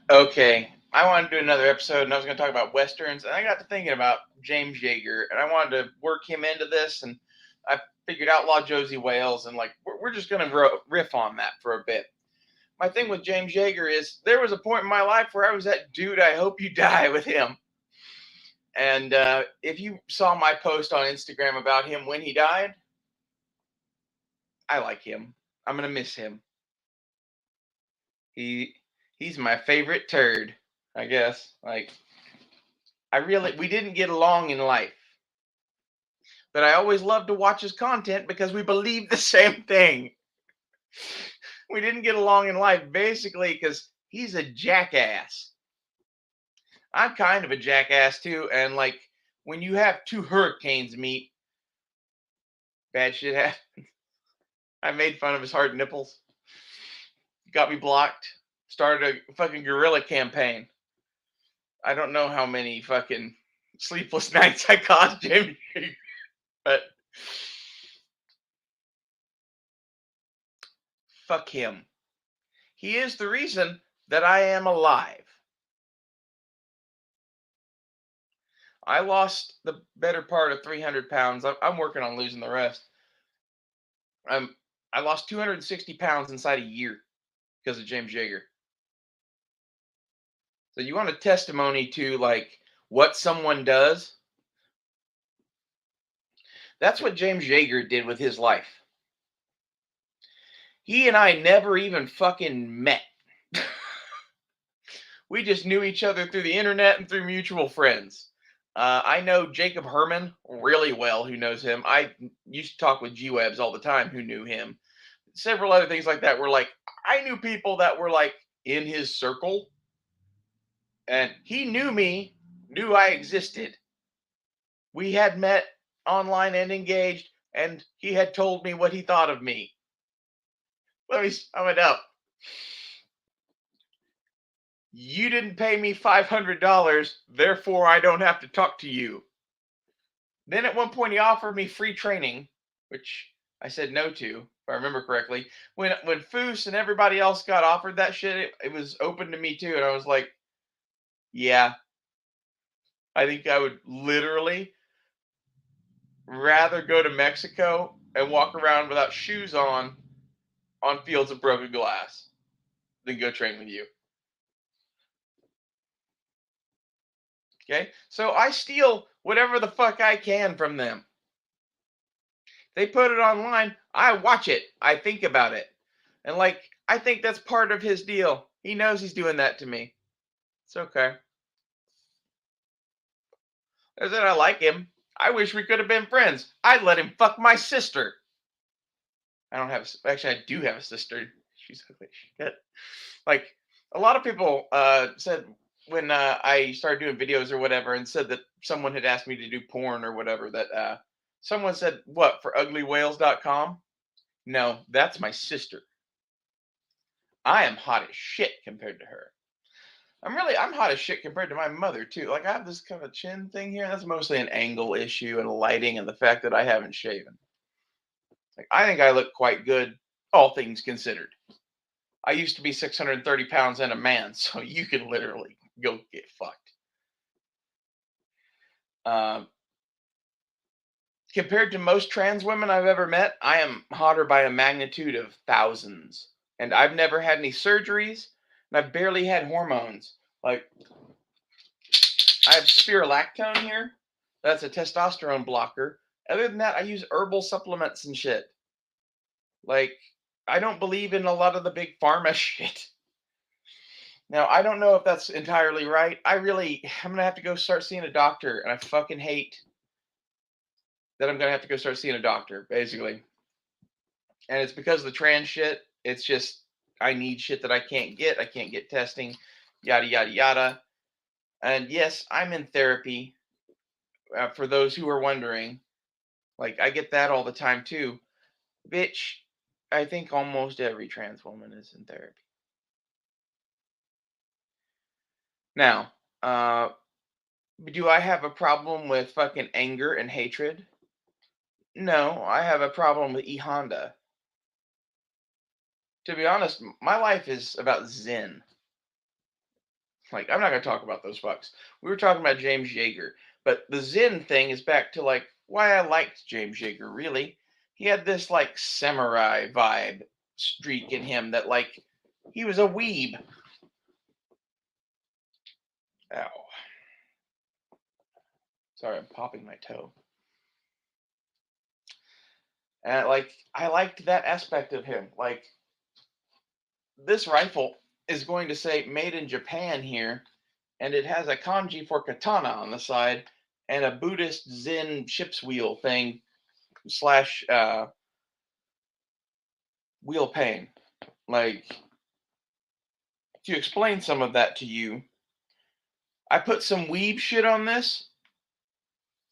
Okay, I wanted to do another episode, and I was going to talk about westerns, and I got to thinking about James Yeager, and I wanted to work him into this, and I figured Outlaw Josie Wales, and like we're just going to riff on that for a bit. My thing with James Yeager is there was a point in my life where I was that dude. I hope you die with him. And if you saw my post on Instagram about him when he died, I like him. I'm gonna miss him. He he's my favorite turd, I guess. Like we didn't get along in life, but I always loved to watch his content because we believed the same thing. We didn't get along in life basically because he's a jackass. I'm kind of a jackass too, and like when you have two hurricanes meet, bad shit happens. I made fun of his hard nipples. Got me blocked. Started a fucking guerrilla campaign. I don't know how many fucking sleepless nights I caused Jimmy, but fuck him. He is the reason that I am alive. I lost the better part of 300 pounds. I'm working on losing the rest. I'm I lost 260 pounds inside a year because of James Yeager. So you want a testimony to like what someone does? That's what James Yeager did with his life. He and I never even fucking met. We just knew each other through the internet and through mutual friends. I know Jacob Herman really well, who knows him. I used to talk with G-Webs all the time, who knew him. Several other things like that were like, I knew people that were like in his circle, and he knew me, knew I existed. We had met online and engaged, and he had told me what he thought of me. Let me sum it up. You didn't pay me $500, therefore I don't have to talk to you. Then at one point he offered me free training, which I said no to, if I remember correctly. When Foose and everybody else got offered that shit, it was open to me too, and I was like, yeah, I think I would literally rather go to Mexico and walk around without shoes on fields of broken glass than go train with you. Okay? So I steal whatever the fuck I can from them. They put it online. I watch it. I think about it. And like, I think that's part of his deal. He knows he's doing that to me. It's okay. I said I like him. I wish we could have been friends. I'd let him fuck my sister. I don't have, actually, I do have a sister. She's ugly as shit. Like, a lot of people said when I started doing videos or whatever, and said that someone had asked me to do porn or whatever, that someone said, what, for uglywhales.com? No, that's my sister. I am hot as shit compared to her. I'm hot as shit compared to my mother too. Like I have this kind of chin thing here. That's mostly an angle issue and lighting and the fact that I haven't shaven. Like I think I look quite good, all things considered. I used to be 630 pounds and a man, so you can literally go get fucked. Um, Compared to most trans women I've ever met, I am hotter by a magnitude of thousands. And I've never had any surgeries, and I've barely had hormones. Like I have spirulactone here. That's a testosterone blocker. Other than that, I use herbal supplements and shit. Like, I don't believe in a lot of the big pharma shit. Now, I don't know if that's entirely right. I'm gonna have to go start seeing a doctor, and I fucking hate that I'm gonna have to go start seeing a doctor, basically. And it's because of the trans shit. It's just, I need shit that I can't get. I can't get testing, yada, yada, yada. And yes, I'm in therapy. For those who are wondering, like I get that all the time too. Bitch, I think almost every trans woman is in therapy. Now, do I have a problem with fucking anger and hatred? No, I have a problem with E Honda. To be honest, my life is about zen. Like, I'm not going to talk about those fucks. We were talking about James Yeager. But the Zen thing is back to, like, why I liked James Yeager, really. He had this, like, samurai vibe streak in him that, like, he was a weeb. Ow. Sorry, I'm popping my toe. And, like, I liked that aspect of him. Like, this rifle is going to say made in Japan here, and it has a kanji for katana on the side and a Buddhist Zen ship's wheel thing slash wheel pane. Like, to explain some of that to you, I put some weeb shit on this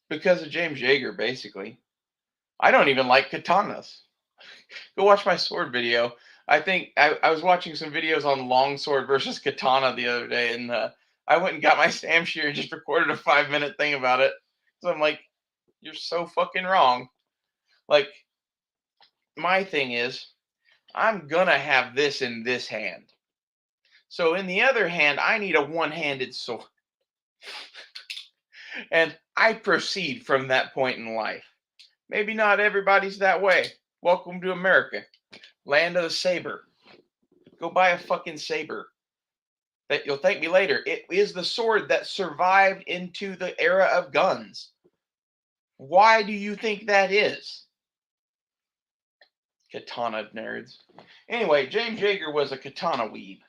because of James Yeager, basically. I don't even like katanas. Go watch my sword video. I think I was watching some videos on longsword versus katana the other day, and I went and got my Sam shear and just recorded a 5-minute thing about it. So I'm like, you're so fucking wrong. Like, my thing is, I'm gonna have this in this hand. So in the other hand, I need a one-handed sword. And I proceed from that point in life. Maybe not everybody's that way. Welcome to America, land of the saber. Go buy a fucking saber. That you'll thank me later. It is the sword that survived into the era of guns. Why do you think that is? Katana nerds. Anyway, James Yeager was a katana weeb.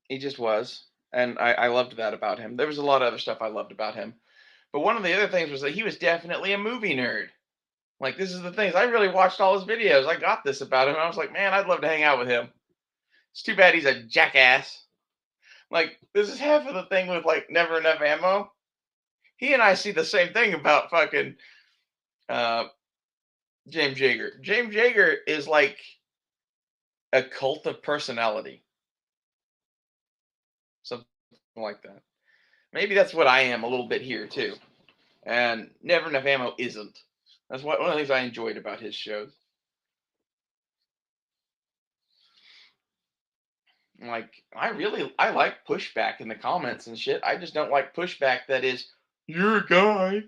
He just was. And I loved that about him. There was a lot of other stuff I loved about him. But one of the other things was that he was definitely a movie nerd. Like, this is the things. I really watched all his videos. I got this about him. I was like, man, I'd love to hang out with him. It's too bad he's a jackass. Like, this is half of the thing with, like, Never Enough Ammo. He and I see the same thing about fucking James Yeager. James Yeager is like a cult of personality. Something like that. Maybe that's what I am a little bit here, too. And Never Enough Ammo isn't. That's one of the things I enjoyed about his shows. Like, I like pushback in the comments and shit. I just don't like pushback that is, you're a guy.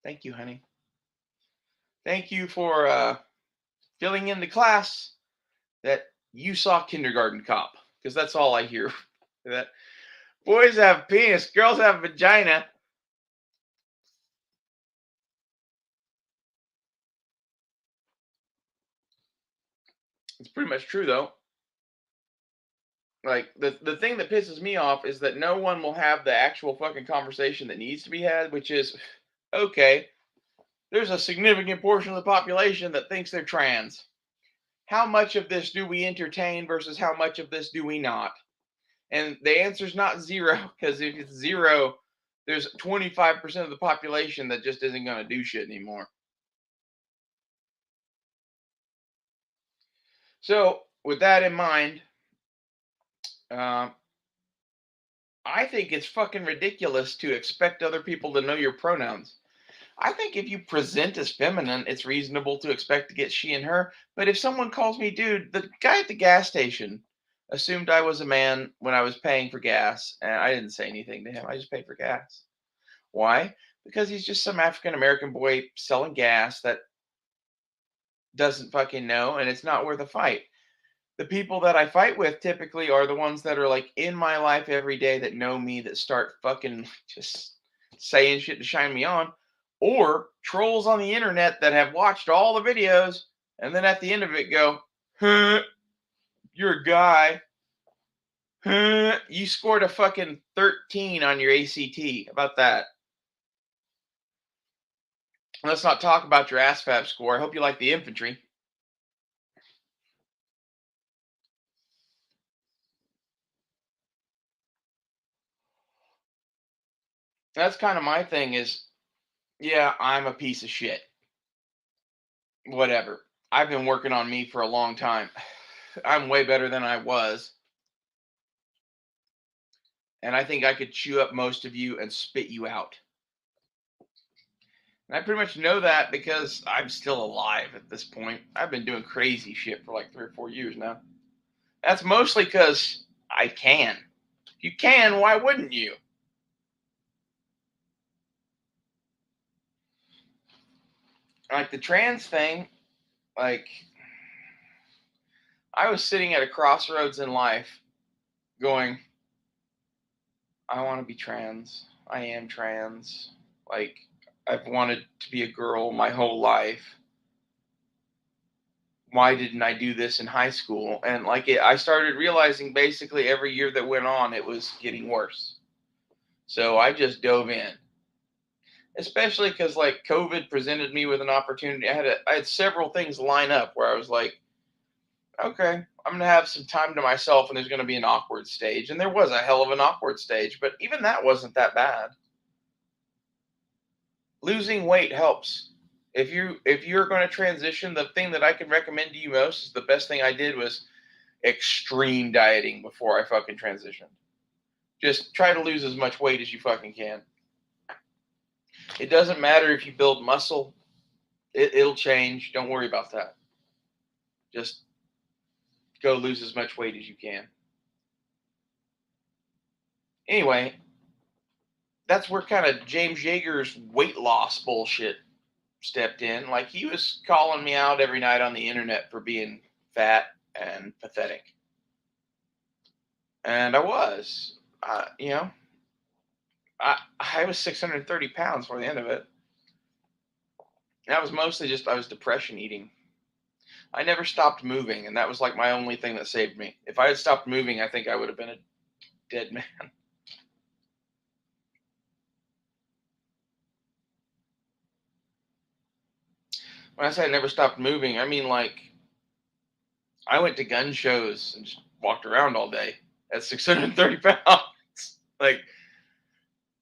Thank you, honey. Thank you for filling in the class that you saw Kindergarten Cop. Because that's all I hear. That boys have penis, girls have vagina. It's pretty much true, though. Like, the thing that pisses me off is that no one will have the actual fucking conversation that needs to be had, which is, okay, there's a significant portion of the population that thinks they're trans. How much of this do we entertain versus how much of this do we not? And the answer is not zero, because if it's zero, there's 25% of the population that just isn't going to do shit anymore. So, with that in mind, I think it's fucking ridiculous to expect other people to know your pronouns. I think if you present as feminine, it's reasonable to expect to get she and her. But if someone calls me dude, the guy at the gas station assumed I was a man when I was paying for gas, and I didn't say anything to him. I just paid for gas. Why? Because he's just some African American boy selling gas that doesn't fucking know, and it's not worth a fight. The people that I fight with typically are the ones that are like in my life every day that know me, that start fucking just saying shit to shine me on, or trolls on the internet that have watched all the videos and then at the end of it go, huh, you're a guy. Huh, you scored a fucking 13 on your ACT. How about that? Let's not talk about your ASVAB score. I hope you like the infantry. That's kind of my thing is, yeah, I'm a piece of shit. Whatever. I've been working on me for a long time. I'm way better than I was. And I think I could chew up most of you and spit you out. And I pretty much know that because I'm still alive at this point. I've been doing crazy shit for like 3 or 4 years now. That's mostly because I can. If you can, why wouldn't you? Like the trans thing, like I was sitting at a crossroads in life going, I want to be trans. I am trans. Like, I've wanted to be a girl my whole life. Why didn't I do this in high school? And like I started realizing basically every year that went on, it was getting worse. So I just dove in, especially because like COVID presented me with an opportunity. I had several things line up where I was like, okay, I'm gonna have some time to myself, and there's gonna be an awkward stage, and there was a hell of an awkward stage, but even that wasn't that bad. Losing weight helps. If you're going to transition, the thing that I can recommend to you most is the best thing I did was extreme dieting before I fucking transitioned. Just try to lose as much weight as you fucking can. It doesn't matter if you build muscle. It'll change. Don't worry about that. Just go lose as much weight as you can. Anyway, that's where kind of James Yeager's weight loss bullshit stepped in. Like he was calling me out every night on the internet for being fat and pathetic. And I was, you know, I was 630 pounds for the end of it. And that was mostly just I was depression eating. I never stopped moving, and that was like my only thing that saved me. If I had stopped moving, I think I would have been a dead man. When I say I never stopped moving, I mean like I went to gun shows and just walked around all day at 630 pounds. Like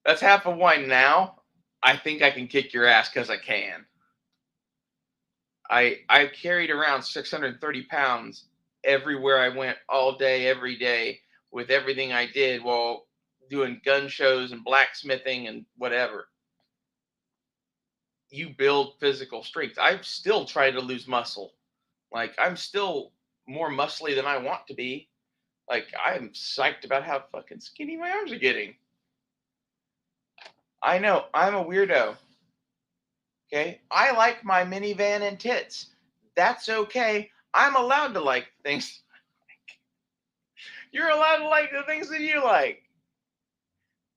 that's half of why now I think I can kick your ass because I can. I carried around 630 pounds everywhere I went all day, every day, with everything I did while doing gun shows and blacksmithing and whatever. You build physical strength. I'm still trying to lose muscle. Like I'm still more muscly than I want to be. Like I'm psyched about how fucking skinny my arms are getting. I know I'm a weirdo. Okay, I like my minivan and tits. That's okay. I'm allowed to like things. You're allowed to like the things that you like.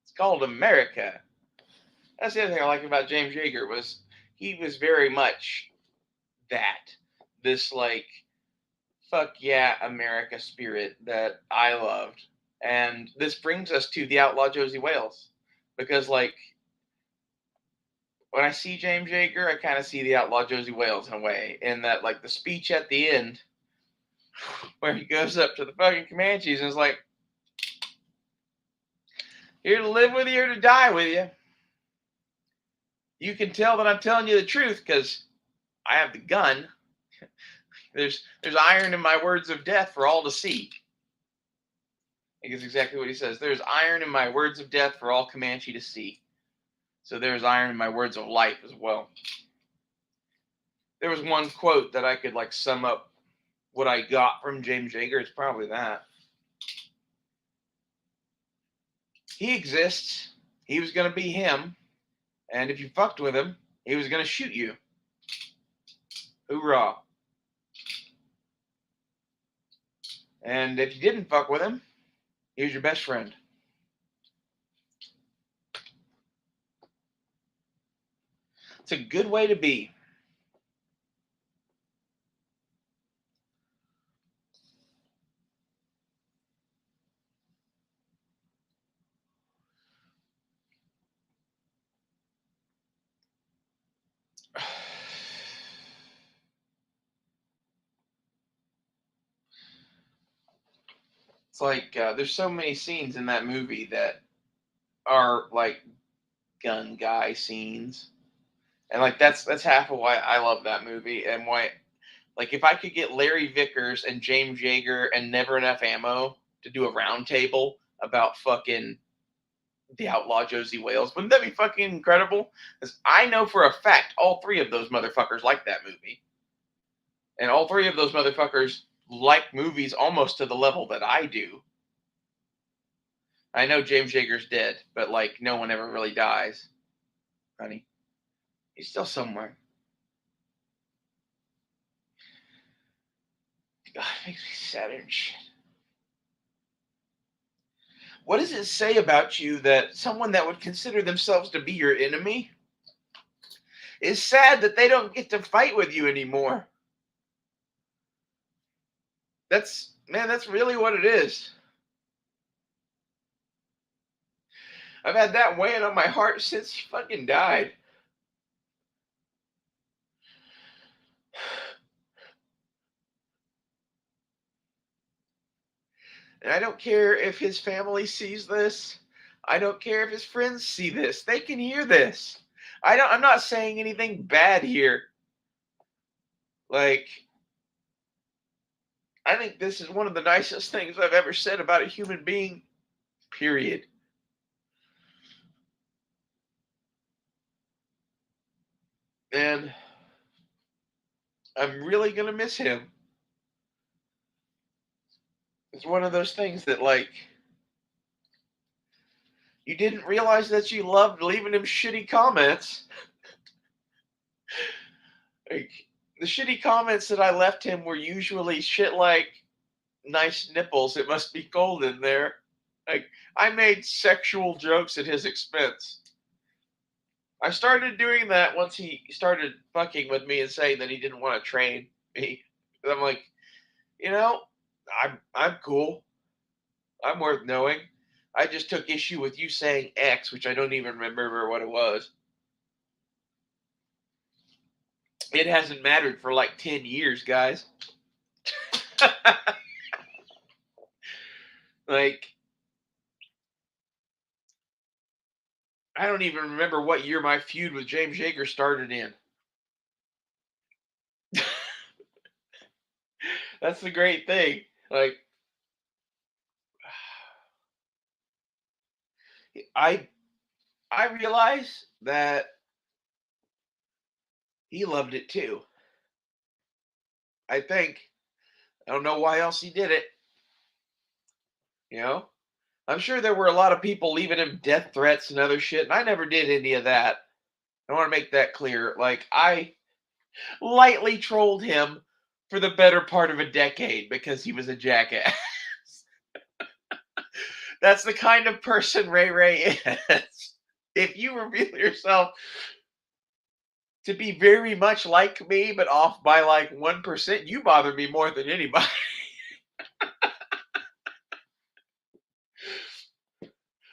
It's called America. That's the other thing I like about James Yeager was he was very much that. This like fuck yeah America spirit that I loved. And this brings us to the outlaw Josey Wales. Because like when I see James Yeager, I kind of see the outlaw Josey Wales in a way. In that like the speech at the end where he goes up to the fucking Comanches and is like, here to live with you or to die with you. You can tell that I'm telling you the truth because I have the gun. There's iron in my words of death for all to see. I think it's exactly what he says. There's iron in my words of death for all Comanche to see. So there's iron in my words of life as well. There was one quote that I could like sum up what I got from James Yeager. It's probably that. He exists. He was going to be him. And if you fucked with him, he was going to shoot you. Hoorah. And if you didn't fuck with him, he was your best friend. It's a good way to be. It's like there's so many scenes in that movie that are like gun guy scenes, and like that's half of why I love that movie and why. Like if I could get Larry Vickers and James Yeager and Never Enough Ammo to do a round table about fucking The Outlaw Josie Wales. Wouldn't that be fucking incredible? Because I know for a fact all three of those motherfuckers like that movie. And all three of those motherfuckers like movies almost to the level that I do. I know James Yeager's dead, but like no one ever really dies. Honey. He's still somewhere. God, it makes me sad and shit. What does it say about you that someone that would consider themselves to be your enemy is sad that they don't get to fight with you anymore? That's really what it is. I've had that weighing on my heart since he fucking died. And I don't care if his family sees this. I don't care if his friends see this. They can hear this. I'm not saying anything bad here. Like, I think this is one of the nicest things I've ever said about a human being. Period. And I'm really gonna miss him. It's one of those things that like you didn't realize that you loved leaving him shitty comments. Like the shitty comments that I left him were usually shit like nice nipples, it must be cold in there. Like I made sexual jokes at his expense. I started doing that once he started fucking with me and saying that he didn't want to train me. And I'm like, you know, I'm cool. I'm worth knowing. I just took issue with you saying X, which I don't even remember what it was. It hasn't mattered for like 10 years, guys. Like, I don't even remember what year my feud with James Yeager started in. That's the great thing. Like, I I realize that he loved it too. I think. I don't know why else he did it. You know? I'm sure there were a lot of people leaving him death threats and other shit, and I never did any of that. I want to make that clear. Like, I lightly trolled him for the better part of a decade because he was a jackass. That's the kind of person Ray Ray is. If you reveal yourself to be very much like me, but off by like 1%, you bother me more than anybody.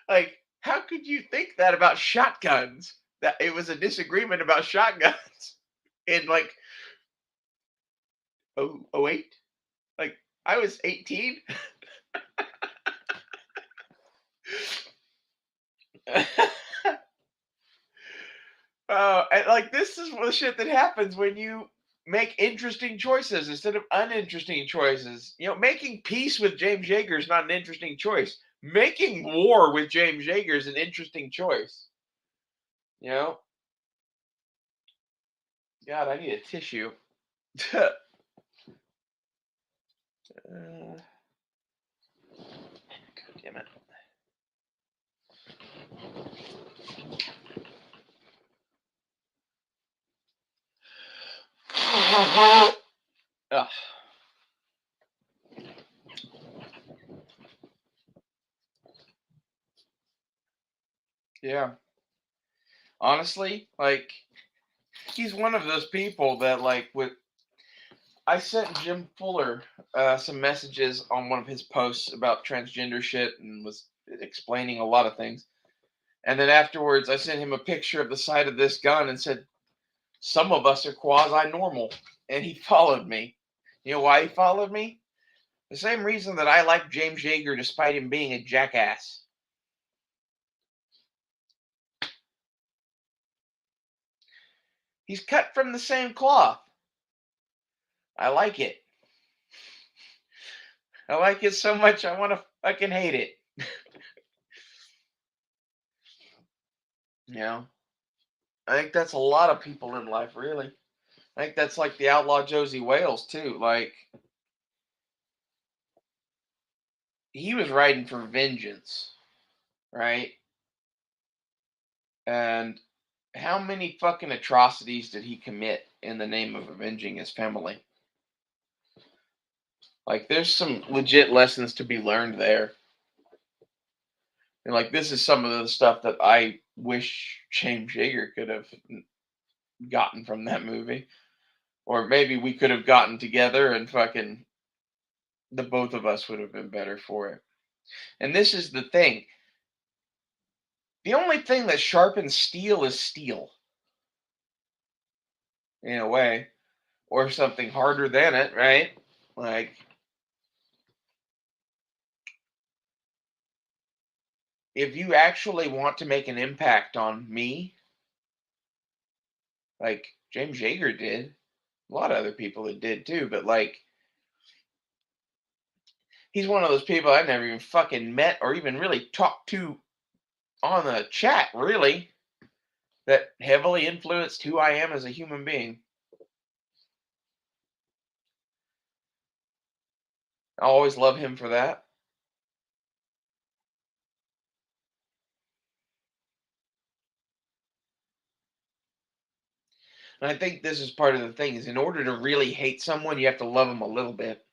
Like, how could you think that about shotguns? That it was a disagreement about shotguns in like oh 08? Like, I was 18. And like this is the shit that happens when you make interesting choices instead of uninteresting choices. You know, making peace with James Yeager is not an interesting choice. Making war with James Yeager is an interesting choice. You know? God, I need a tissue. God damn it. Ugh. Yeah. Honestly, like he's one of those people that like with I sent Jim Fuller some messages on one of his posts about transgender shit and was explaining a lot of things. And then afterwards, I sent him a picture of the side of this gun and said, "Some of us are quasi normal." And he followed me. You know why he followed me? The same reason that I like James Yeager despite him being a jackass. He's cut from the same cloth. I like it. I like it so much I want to fucking hate it. You know, I think that's a lot of people in life, really. I think that's like the outlaw Josie Wales too. Like he was riding for vengeance, right? And how many fucking atrocities did he commit in the name of avenging his family? Like there's some legit lessons to be learned there. And like this is some of the stuff that I wish James Yeager could have gotten from that movie. Or maybe we could have gotten together and fucking the both of us would have been better for it. And this is the thing. The only thing that sharpens steel is steel, in a way, or something harder than it, right? Like, if you actually want to make an impact on me, like James Yeager did, a lot of other people that did too, but like, he's one of those people I've never even fucking met or even really talked to on the chat, really, that heavily influenced who I am as a human being. I always love him for that. And I think this is part of the thing is in order to really hate someone, you have to love them a little bit.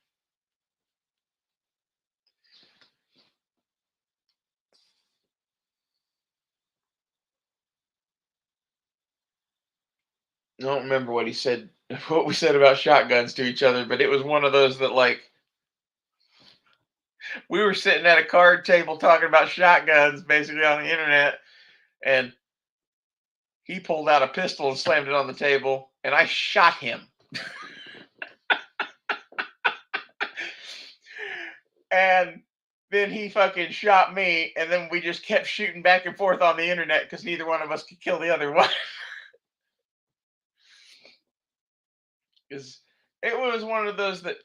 I don't remember what he said, what we said about shotguns to each other, but it was one of those that like we were sitting at a card table talking about shotguns basically on the internet, and he pulled out a pistol and slammed it on the table, and I shot him. And then he fucking shot me, and then we just kept shooting back and forth on the internet because neither one of us could kill the other one. Because it was one of those that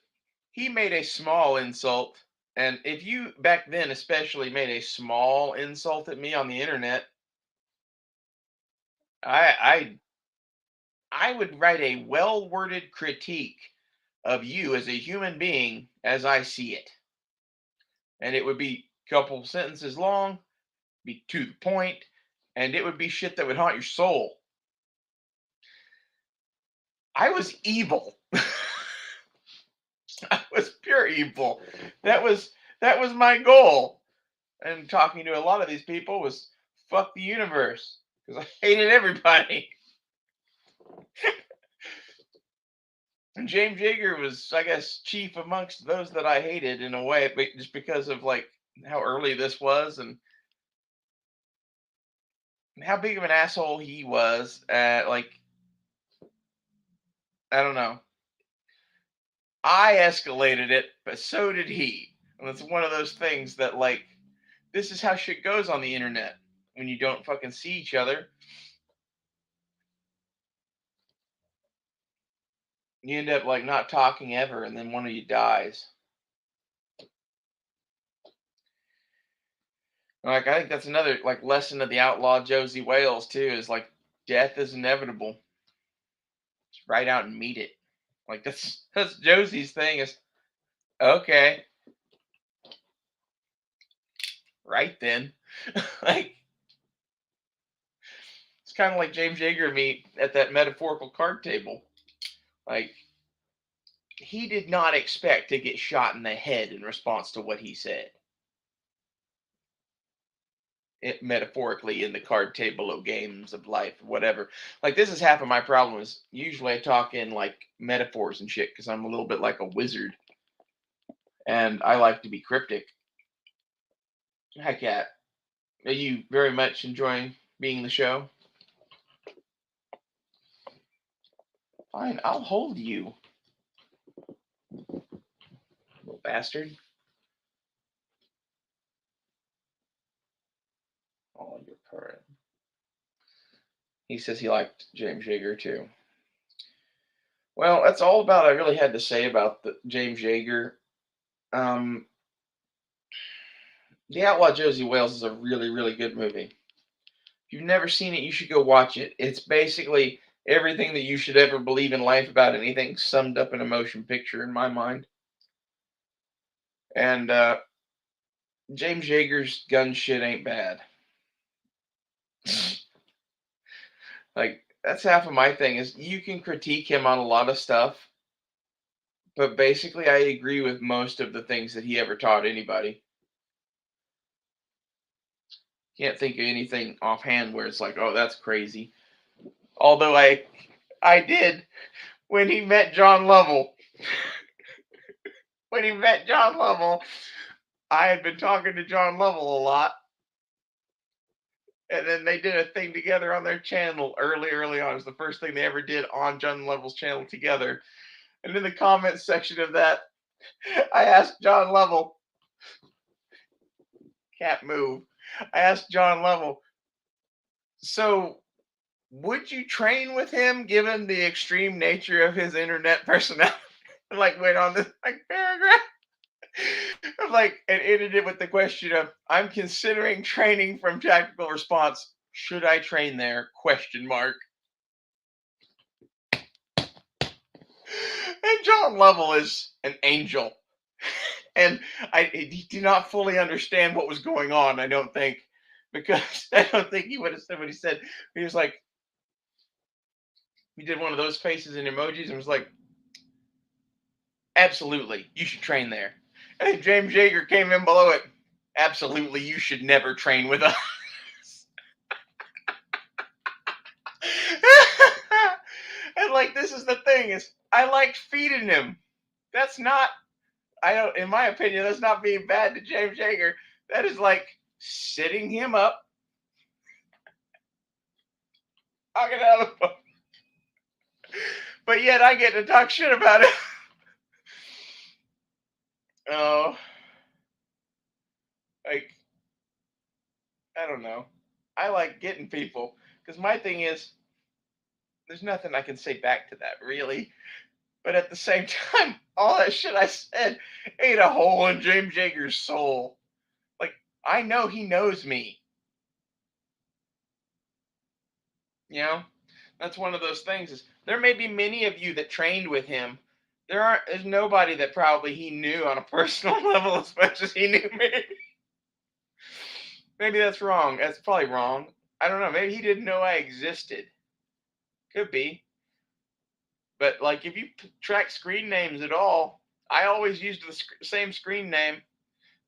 he made a small insult, and if you back then especially made a small insult at me on the internet, I I would write a well worded critique of you as a human being as I see it, and it would be a couple sentences long, be to the point, and it would be shit that would haunt your soul. I was evil. I was pure evil. That was my goal. And talking to a lot of these people was fuck the universe because I hated everybody. And James Yeager was, I guess, chief amongst those that I hated in a way, but just because of like how early this was and how big of an asshole he was. Like I don't know. I escalated it, but so did he. And it's one of those things that like this is how shit goes on the internet when you don't fucking see each other. You end up like not talking ever, and then one of you dies. Like I think that's another like lesson of the outlaw Josie Wales too. Is like death is inevitable. Just ride out and meet it. Like that's Josie's thing. Is okay, right then. Like it's kind of like James Yeager and me at that metaphorical card table. Like he did not expect to get shot in the head in response to what he said. It, metaphorically in the card table of games of life, whatever. Like this is half of my problem is usually I talk in like metaphors and shit because I'm a little bit like a wizard and I like to be cryptic. Hi, Cat. Are you very much enjoying being the show? Fine, I'll hold you, little bastard. Oh, you're purring. He says he liked James Yeager too. Well, that's all about I really had to say about the James Yeager. Um, the Outlaw Josie Wales is a really, really good movie. If If you've never seen it, you should go watch it. It's basically everything that you should ever believe in life about anything summed up in a motion picture in my mind. And James Yeager's gun shit ain't bad. Like, that's half of my thing is you can critique him on a lot of stuff, but basically I agree with most of the things that he ever taught anybody. Can't think of anything offhand where it's like, oh, that's crazy. Although I did when he met John Lovell. When he met John Lovell, I had been talking to John Lovell a lot, and then they did a thing together on their channel early on. It was the first thing they ever did on John Lovell's channel together. And in the comments section of that, I asked John Lovell, can't move. I asked John Lovell, so would you train with him given the extreme nature of his internet personality? Like went on this like paragraph. I'm like, and ended it with the question of, I'm considering training from tactical response. Should I train there? Question mark. And John Lovell is an angel. And he did not fully understand what was going on, I don't think. Because I don't think he would have said what he said. He was like, he did one of those faces and emojis and was like, absolutely, you should train there. And then James Yeager came in below it. Absolutely, you should never train with us. And like, this is the thing is, I liked feeding him. That's not, I don't, in my opinion, that's not being bad to James Yeager. That is like sitting him up, talking out of the phone. But yet I get to talk shit about it. Oh, like, I don't know. I like getting people because my thing is, there's nothing I can say back to that, really. But at the same time, all that shit I said ate a hole in James Yeager's soul. Like, I know he knows me. You know? That's one of those things is there may be many of you that trained with him. There's nobody that probably he knew on a personal level as much as he knew me. Maybe that's wrong. That's probably wrong. I don't know. Maybe he didn't know I existed. Could be. But like, if you track screen names at all, I always used the same screen name,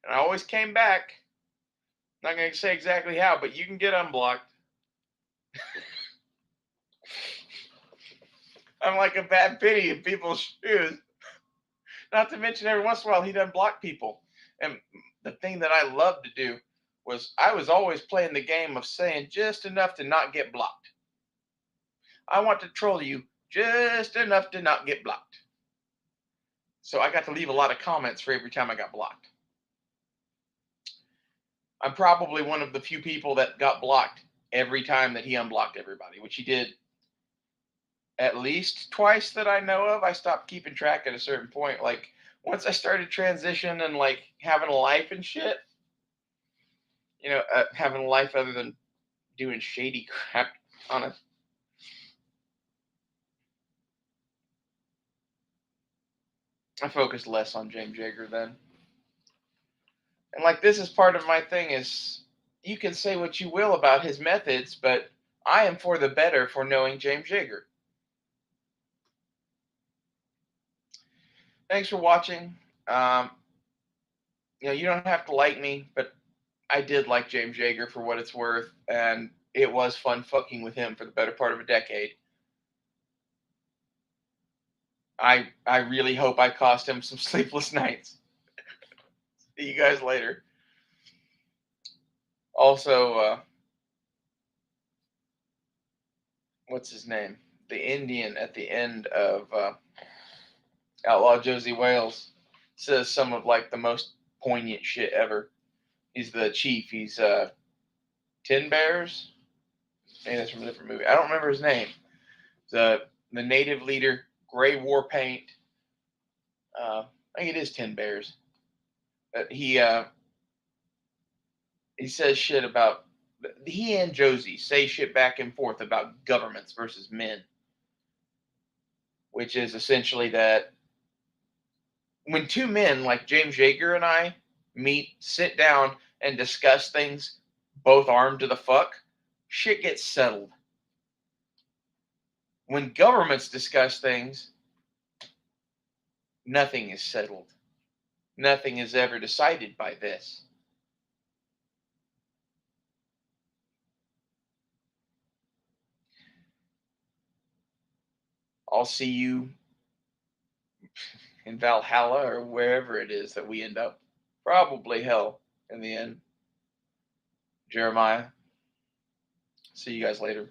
and I always came back. Not going to say exactly how, but you can get unblocked. I'm like a bad penny in people's shoes. Not to mention, every once in a while, he'd unblock people. And the thing that I loved to do was I was always playing the game of saying just enough to not get blocked. I want to troll you just enough to not get blocked. So I got to leave a lot of comments for every time I got blocked. I'm probably one of the few people that got blocked every time that he unblocked everybody, which he did at least twice that I know of. I stopped keeping track at a certain point. Like, once I started transition and like having a life and shit, having a life other than doing shady crap on a. I focused less on James Yeager then. And like, this is part of my thing is you can say what you will about his methods, but I am for the better for knowing James Yeager. Thanks for watching. You don't have to like me, but I did like James Yeager for what it's worth, and it was fun fucking with him for the better part of a decade. I really hope I cost him some sleepless nights. See you guys later. Also, what's his name? The Indian at the end of Outlaw Josey Wales says some of like the most poignant shit ever. He's the chief. He's Tin Bears. Maybe that's from a different movie. I don't remember his name. The native leader, gray war paint. I think it is Tin Bears. But he says shit about he and Josey say shit back and forth about governments versus men, which is essentially that when two men like James Yeager and I meet, sit down, and discuss things, both armed to the fuck, shit gets settled. When governments discuss things, nothing is settled. Nothing is ever decided by this. I'll see you in Valhalla or wherever it is that we end up. Probably hell in the end. Jeremiah, see you guys later.